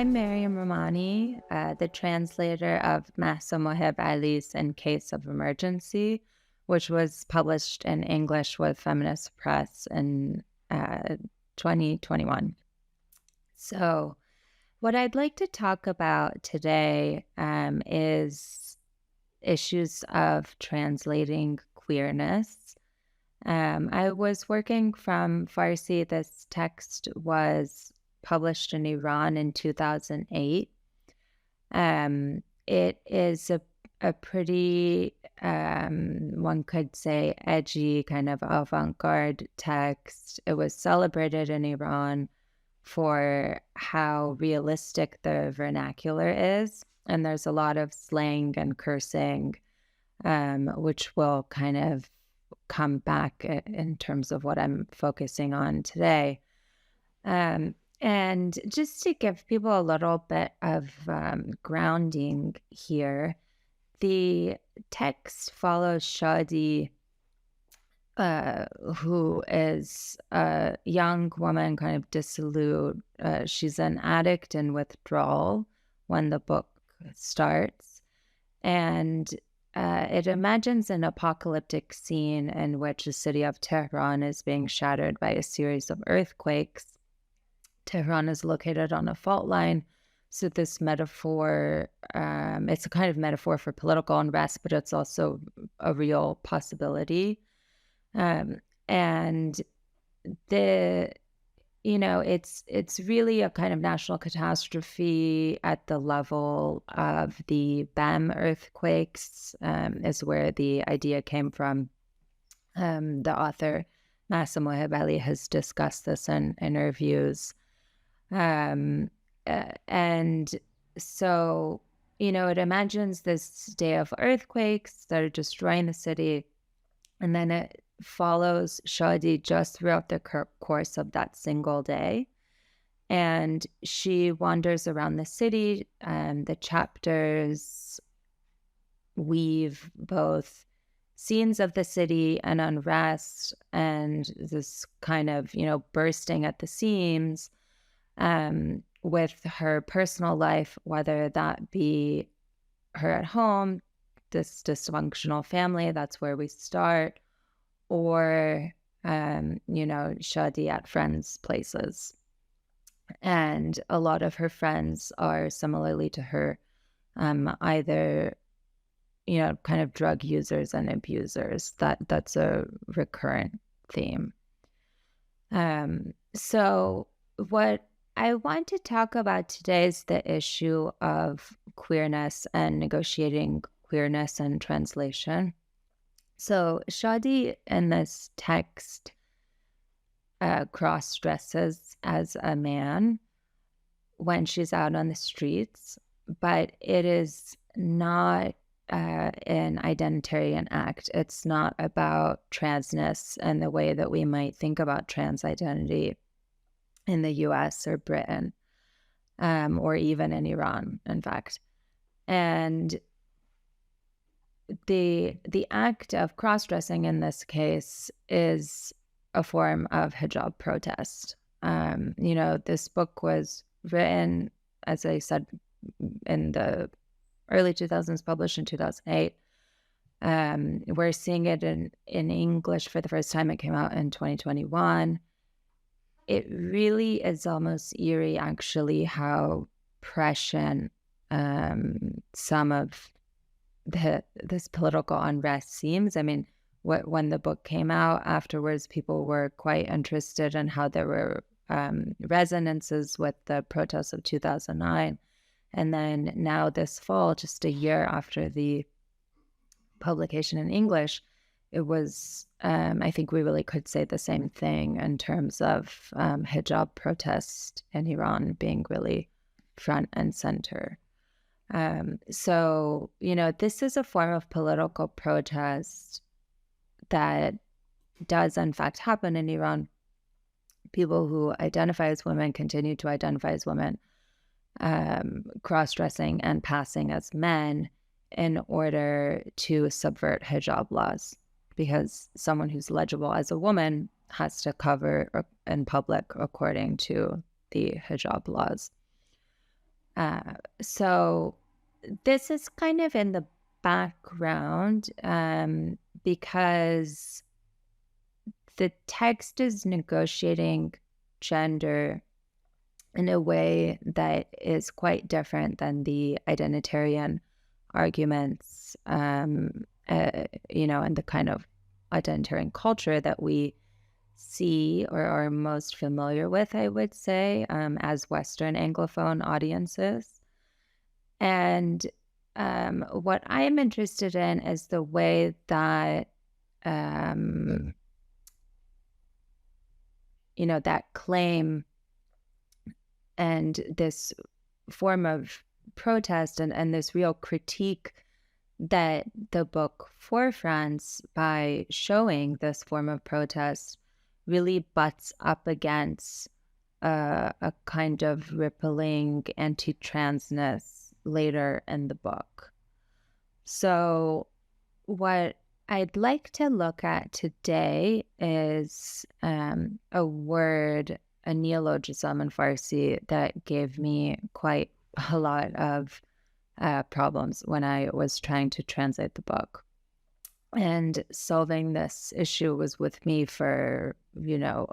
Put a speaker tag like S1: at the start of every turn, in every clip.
S1: I'm Mariam Rahmani, the translator of Mahsa Mohib Ali's In Case of Emergency, which was published in English with Feminist Press in 2021. So, what I'd like to talk about today is issues of translating queerness. I was working from Farsi. This text was published in Iran in 2008. It is a pretty, one could say, edgy, kind of avant-garde text. It was celebrated in Iran for how realistic the vernacular is. And there's a lot of slang and cursing, which will kind of come back in terms of what I'm focusing on today. And just to give people a little bit of grounding here, the text follows Shadi, who is a young woman, kind of dissolute. She's an addict in withdrawal when the book starts. And it imagines an apocalyptic scene in which the city of Tehran is being shattered by a series of earthquakes. Tehran is located on a fault line. So this metaphor, it's a kind of metaphor for political unrest, but it's also a real possibility. And it's really a kind of national catastrophe at the level of the BAM earthquakes, is where the idea came from. The author, Mahsa Mohib Ali, has discussed this in interviews. And so, it imagines this day of earthquakes that are destroying the city, and then it follows Shadi just throughout the course of that single day. And she wanders around the city, and the chapters weave both scenes of the city and unrest and this kind of, bursting at the seams, with her personal life, whether that be her at home, this dysfunctional family, that's where we start, or, Shadi at friends' places. And a lot of her friends are similarly to her, either, kind of drug users and abusers. That's a recurrent theme. So what I want to talk about today is the issue of queerness and negotiating queerness and translation. So Shadi in this text cross-dresses as a man when she's out on the streets, but it is not an identitarian act. It's not about transness and the way that we might think about trans identity in the US or Britain, or even in Iran, in fact. And the act of cross-dressing in this case is a form of hijab protest. This book was written, as I said, in the early 2000s, published in 2008. We're seeing it in English for the first time. It came out in 2021. It really is almost eerie, actually, how prescient some of this political unrest seems. I mean, when the book came out, afterwards, people were quite interested in how there were resonances with the protests of 2009. And then now this fall, just a year after the publication in English, it was, I think we really could say the same thing in terms of hijab protest in Iran being really front and center. So, this is a form of political protest that does in fact happen in Iran. People who identify as women continue to identify as women, cross-dressing and passing as men in order to subvert hijab laws, because someone who's legible as a woman has to cover in public according to the hijab laws. So this is kind of in the background because the text is negotiating gender in a way that is quite different than the identitarian arguments, and the kind of identitarian culture that we see or are most familiar with, I would say, as Western Anglophone audiences. And what I'm interested in is the way that, um, that claim and this form of protest and this real critique that the book forefronts by showing this form of protest really butts up against a kind of rippling anti-transness later in the book. So what I'd like to look at today is a word, a neologism in Farsi that gave me quite a lot of problems when I was trying to translate the book. And solving this issue was with me for,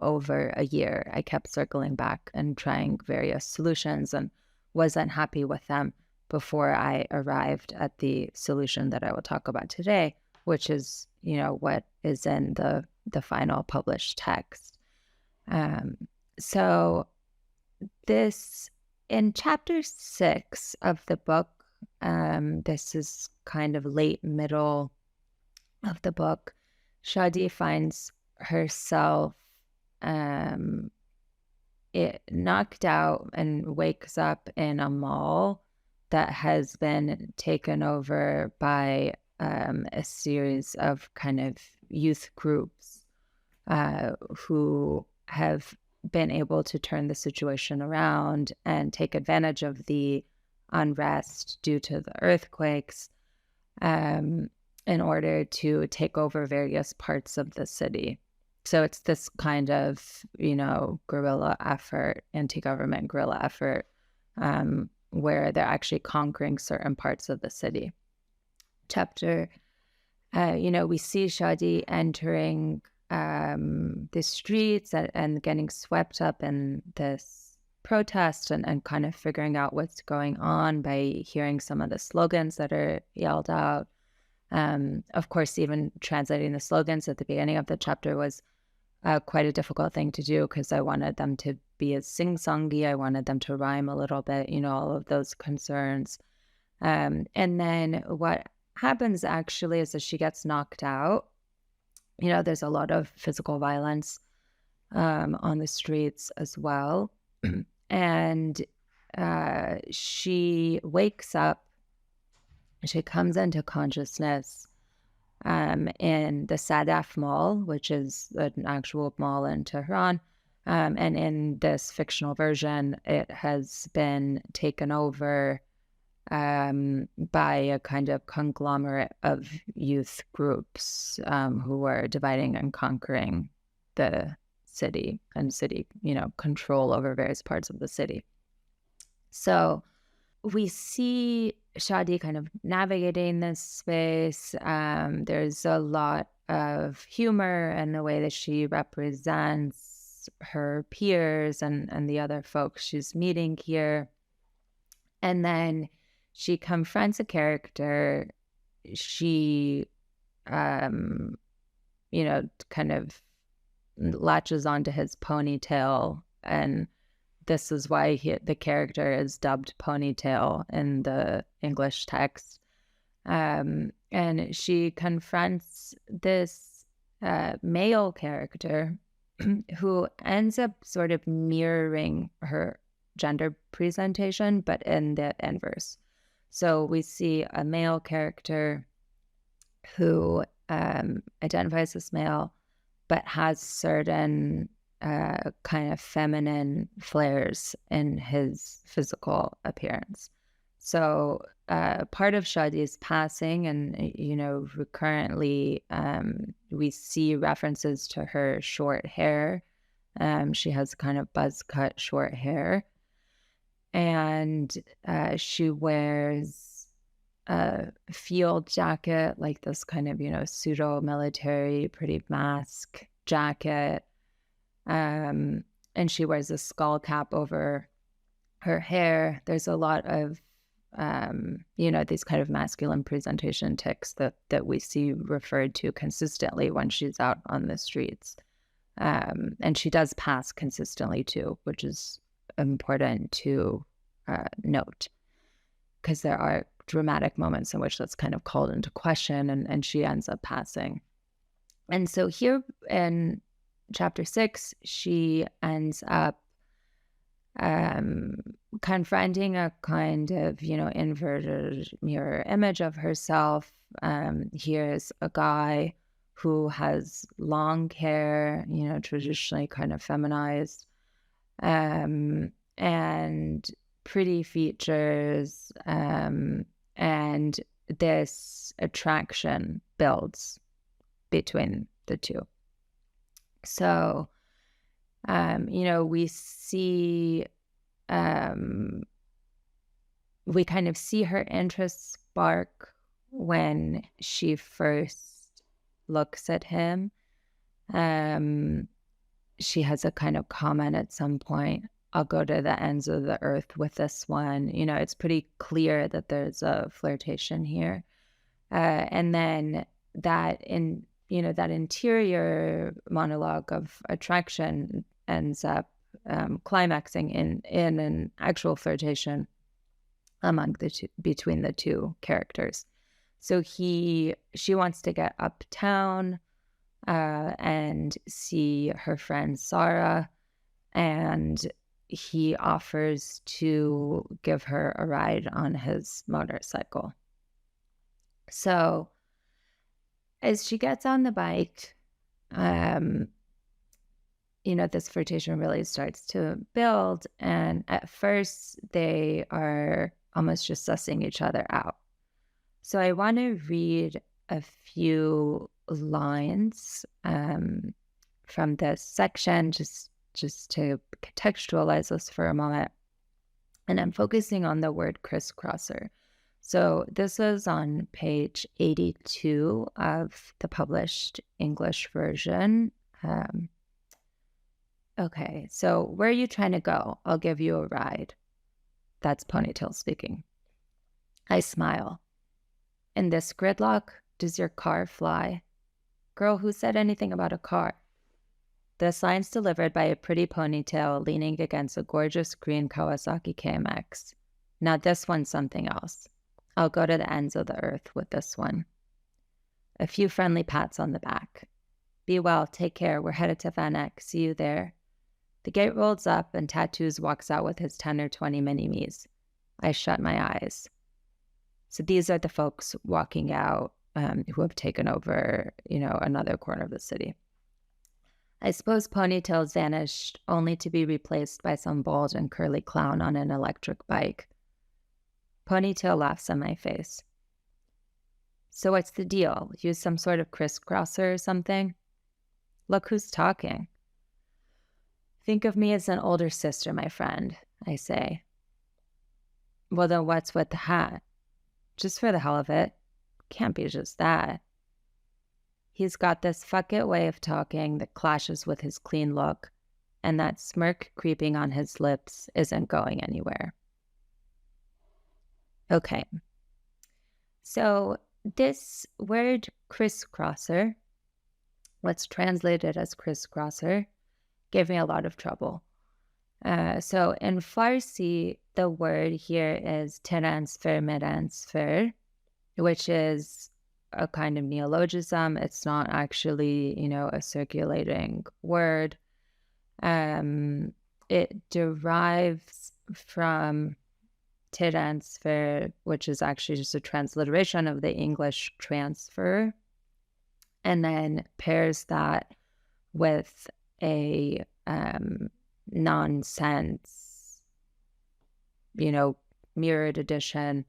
S1: over a year. I kept circling back and trying various solutions and wasn't happy with them before I arrived at the solution that I will talk about today, which is, what is in the final published text. So this, in chapter 6 of the book, this is kind of late middle of the book, Shadi finds herself knocked out and wakes up in a mall that has been taken over by a series of kind of youth groups who have been able to turn the situation around and take advantage of the unrest due to the earthquakes in order to take over various parts of the city. So it's this kind of, guerrilla effort, anti-government guerrilla effort, where they're actually conquering certain parts of the city. We see Shadi entering the streets and getting swept up in this protest and kind of figuring out what's going on by hearing some of the slogans that are yelled out. Of course, even translating the slogans at the beginning of the chapter was quite a difficult thing to do because I wanted them to be as sing-songy. I wanted them to rhyme a little bit, all of those concerns. And then what happens actually is that she gets knocked out. There's a lot of physical violence on the streets as well. And she wakes up. She comes into consciousness in the Sadaf Mall, which is an actual mall in Tehran. And in this fictional version, it has been taken over by a kind of conglomerate of youth groups who are dividing and conquering the city and city, control over various parts of the city. So we see Shadi kind of navigating this space. There's a lot of humor in the way that she represents her peers and the other folks she's meeting here. And then she confronts a character. She, kind of latches onto his ponytail, and this is why the character is dubbed Ponytail in the English text. And she confronts this male character who ends up sort of mirroring her gender presentation, but in the inverse. So we see a male character who identifies as male, but has certain kind of feminine flares in his physical appearance. So part of Shadi's passing, and recurrently we see references to her short hair. She has kind of buzz cut short hair, and she wears a field jacket, like this kind of, pseudo-military, pretty mask jacket. And she wears a skull cap over her hair. There's a lot of, these kind of masculine presentation tics that we see referred to consistently when she's out on the streets. And she does pass consistently too, which is important to note, because there are dramatic moments in which that's kind of called into question, and she ends up passing. And so here in chapter 6, she ends up confronting a kind of, inverted mirror image of herself. Here's a guy who has long hair, traditionally kind of feminized, and pretty features, and this attraction builds between the two. So, we see, we kind of see her interest spark when she first looks at him. She has a kind of comment at some point, "I'll go to the ends of the earth with this one." It's pretty clear that there's a flirtation here. And then that that interior monologue of attraction ends up climaxing in an actual flirtation between the two characters. So she wants to get uptown and see her friend Sarah, and he offers to give her a ride on his motorcycle. So as she gets on the bike, this flirtation really starts to build. And at first, they are almost just sussing each other out. So I want to read a few lines from this section, just to contextualize this for a moment. And I'm focusing on the word crisscrosser. So this is on page 82 of the published English version. Okay, so where are you trying to go? I'll give you a ride. That's Ponytail speaking. I smile. In this gridlock, does your car fly? Girl, who said anything about a car? The sign's delivered by a pretty ponytail leaning against a gorgeous green Kawasaki KMX. Now this one's something else. I'll go to the ends of the earth with this one. A few friendly pats on the back. Be well, take care, we're headed to Van Eyck, see you there. The gate rolls up and Tattoos walks out with his 10 or 20 mini-me's. I shut my eyes. So these are the folks walking out who have taken over, another corner of the city. I suppose Ponytail's vanished, only to be replaced by some bald and curly clown on an electric bike. Ponytail laughs in my face. So what's the deal? Use some sort of crisscrosser or something? Look who's talking. Think of me as an older sister, my friend, I say. Well, then what's with the hat? Just for the hell of it. Can't be just that. He's got this fuck it way of talking that clashes with his clean look, and that smirk creeping on his lips isn't going anywhere. Okay. So this word crisscrosser, what's translated as crisscrosser, gave me a lot of trouble. So in Farsi, the word here is transfer, which is a kind of neologism. It's not actually, a circulating word. It derives from transfer, which is actually just a transliteration of the English transfer, and then pairs that with a nonsense, mirrored edition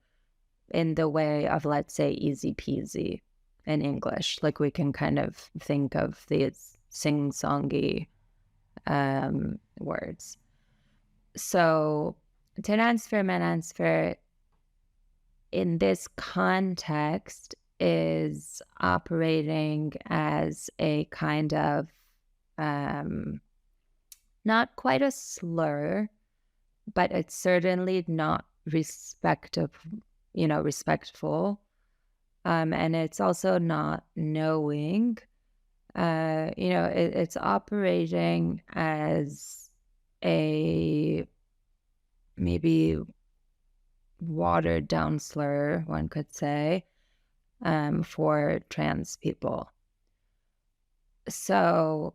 S1: in the way of, let's say, easy peasy in English. Like we can kind of think of these sing-songy words. So transfer transfer in this context is operating as a kind of not quite a slur, but it's certainly not respectful. And it's also not knowing. It's operating as a maybe watered down slur, one could say, for trans people. So,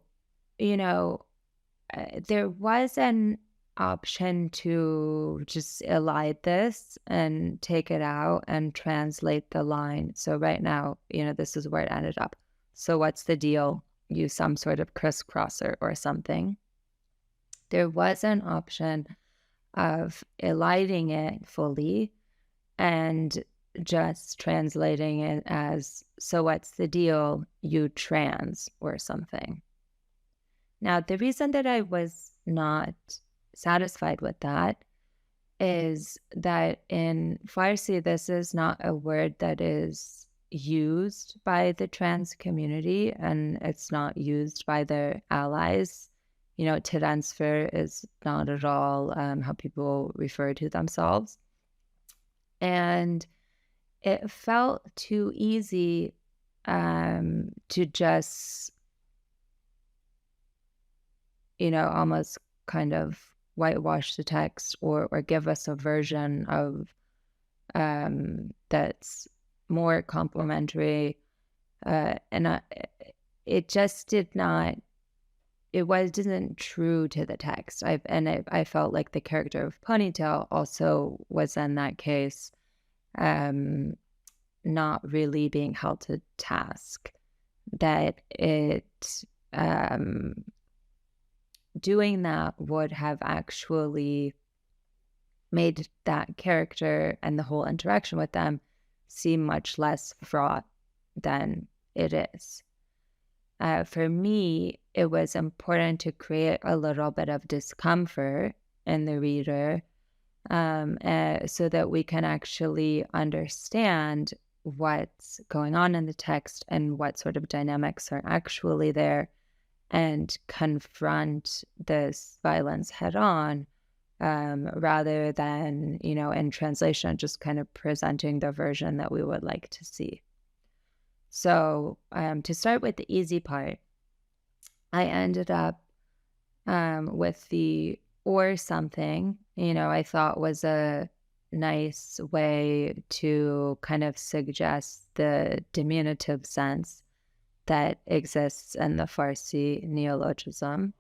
S1: there was an option to just elide this and take it out and translate the line. So right now, this is where it ended up. So what's the deal? Use some sort of crisscrosser or something. There was an option of eliding it fully and just translating it as, so what's the deal? You trans or something. Now, the reason that I was not satisfied with that is that in Farsi, this is not a word that is used by the trans community, and it's not used by their allies. Transfer is not at all how people refer to themselves. And it felt too easy to just, almost kind of whitewash the text or give us a version of that's more complimentary. And it just did not, it wasn't true to the text. I felt like the character of Ponytail also was in that case not really being held to task. That it doing that would have actually made that character and the whole interaction with them seem much less fraught than it is. For me, it was important to create a little bit of discomfort in the reader so that we can actually understand what's going on in the text and what sort of dynamics are actually there and confront this violence head on rather than, in translation, just kind of presenting the version that we would like to see. So to start with the easy part, I ended up with the or something, I thought was a nice way to kind of suggest the diminutive sense that exists in the Farsi neologism.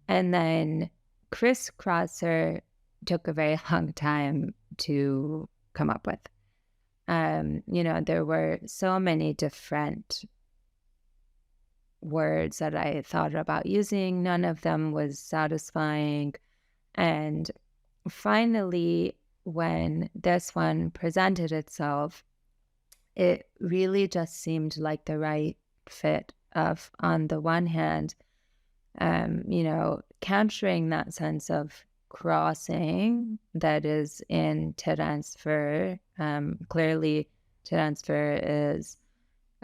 S1: And then crisscrosser took a very long time to come up with. There were so many different words that I thought about using. None of them was satisfying. And finally, when this one presented itself, it really just seemed like the right fit of, on the one hand, capturing that sense of crossing that is in transfer. Clearly, transfer is,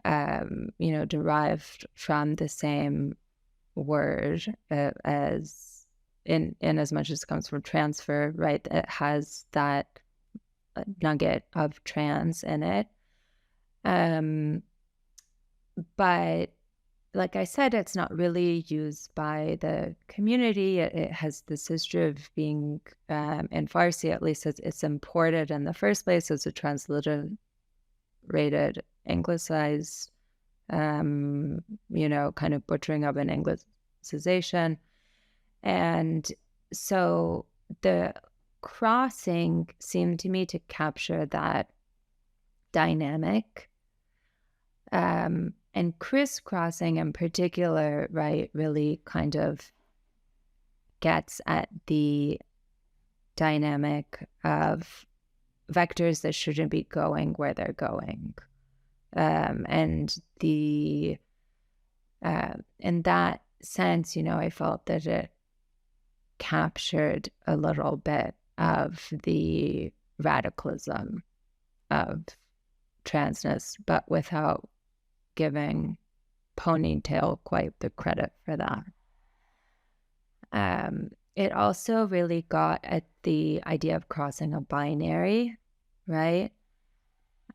S1: derived from the same word as in as much as it comes from transfer, right? It has that nugget of trans in it. But like I said, it's not really used by the community. It has this history of being, in Farsi at least, it's imported in the first place as a transliterated, anglicized, kind of butchering of an anglicization. And so the crossing seemed to me to capture that dynamic. And crisscrossing in particular, right, really kind of gets at the dynamic of vectors that shouldn't be going where they're going. And in that sense, I felt that it captured a little bit of the radicalism of transness, but without giving Ponytail quite the credit for that. It also really got at the idea of crossing a binary, right?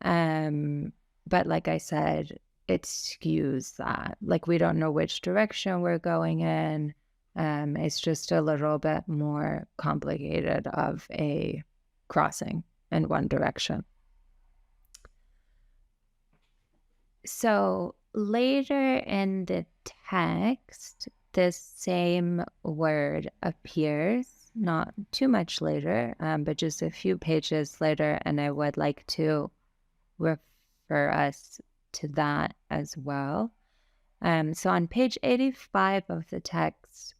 S1: But like I said, it skews that. Like, we don't know which direction we're going in. It's just a little bit more complicated of a crossing in one direction. So later in the text, this same word appears, not too much later, but just a few pages later, and I would like to refer us to that as well. So on page 85 of the text,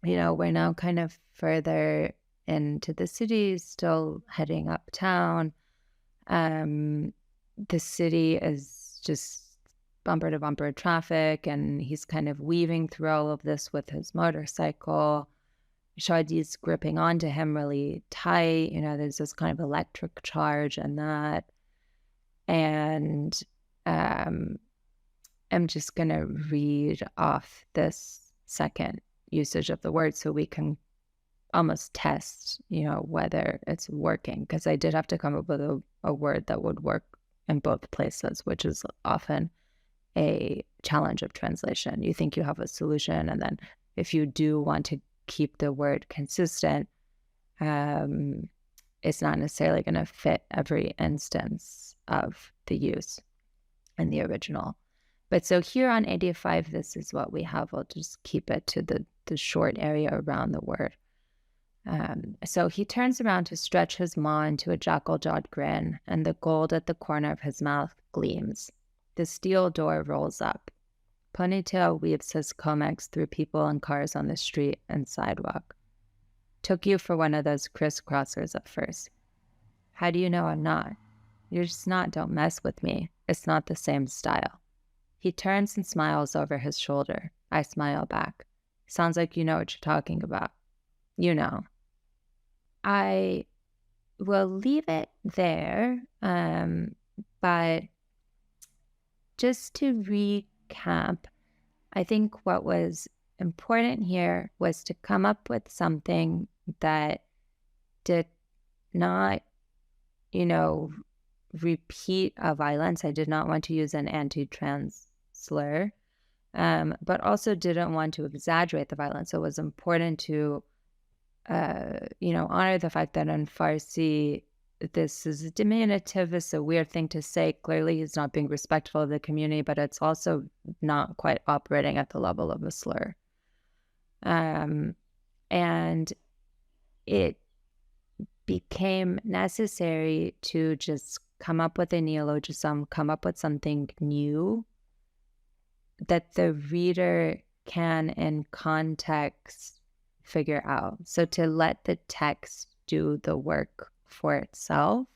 S1: we're now kind of further into the city, still heading uptown. The city is just bumper to bumper traffic, and he's kind of weaving through all of this with his motorcycle. Shadi's gripping onto him really tight. There's this kind of electric charge and that. And I'm just going to read off this second usage of the word so we can almost test, whether it's working. Because I did have to come up with a word that would work in both places, which is often a challenge of translation. You think you have a solution, and then if you do want to keep the word consistent, it's not necessarily going to fit every instance of the use in the original. But so here on 85, this is what we have. I'll just keep it to the short area around the word. So he turns around to stretch his maw into a jackal-jawed grin, and the gold at the corner of his mouth gleams. The steel door rolls up. Ponytail weaves his comex through people and cars on the street and sidewalk. Took you for one of those crisscrossers at first. How do you know I'm not? You're just not. Don't mess with me. It's not the same style. He turns and smiles over his shoulder. I smile back. Sounds like you know what you're talking about. You know. I will leave it there, but just to recap, I think what was important here was to come up with something that did not, repeat a violence. I did not want to use an anti-trans slur, but also didn't want to exaggerate the violence. So it was important to, honor the fact that in Farsi, this is diminutive. It's a weird thing to say. Clearly, he's not being respectful of the community, but it's also not quite operating at the level of a slur. And it became necessary to just come up with a neologism, come up with something new that the reader can, in context, figure out. So to let the text do the work for itself,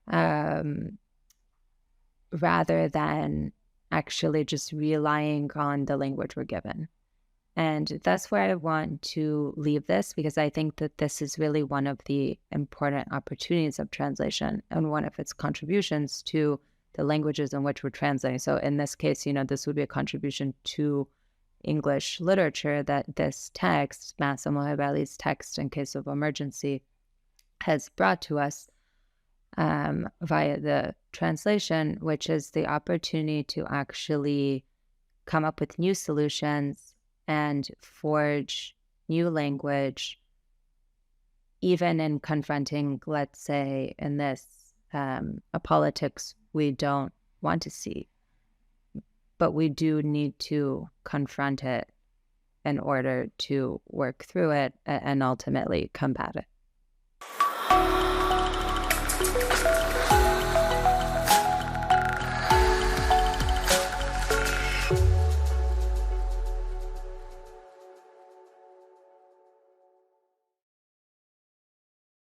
S1: rather than actually just relying on the language we're given. And that's where I want to leave this, because I think that this is really one of the important opportunities of translation and one of its contributions to the languages in which we're translating. So in this case, this would be a contribution to English literature that this text, Massimo Hebeli's text in case of emergency, has brought to us via the translation, which is the opportunity to actually come up with new solutions and forge new language, even in confronting, let's say, in this, a politics we don't want to see. But we do need to confront it in order to work through it and ultimately combat it.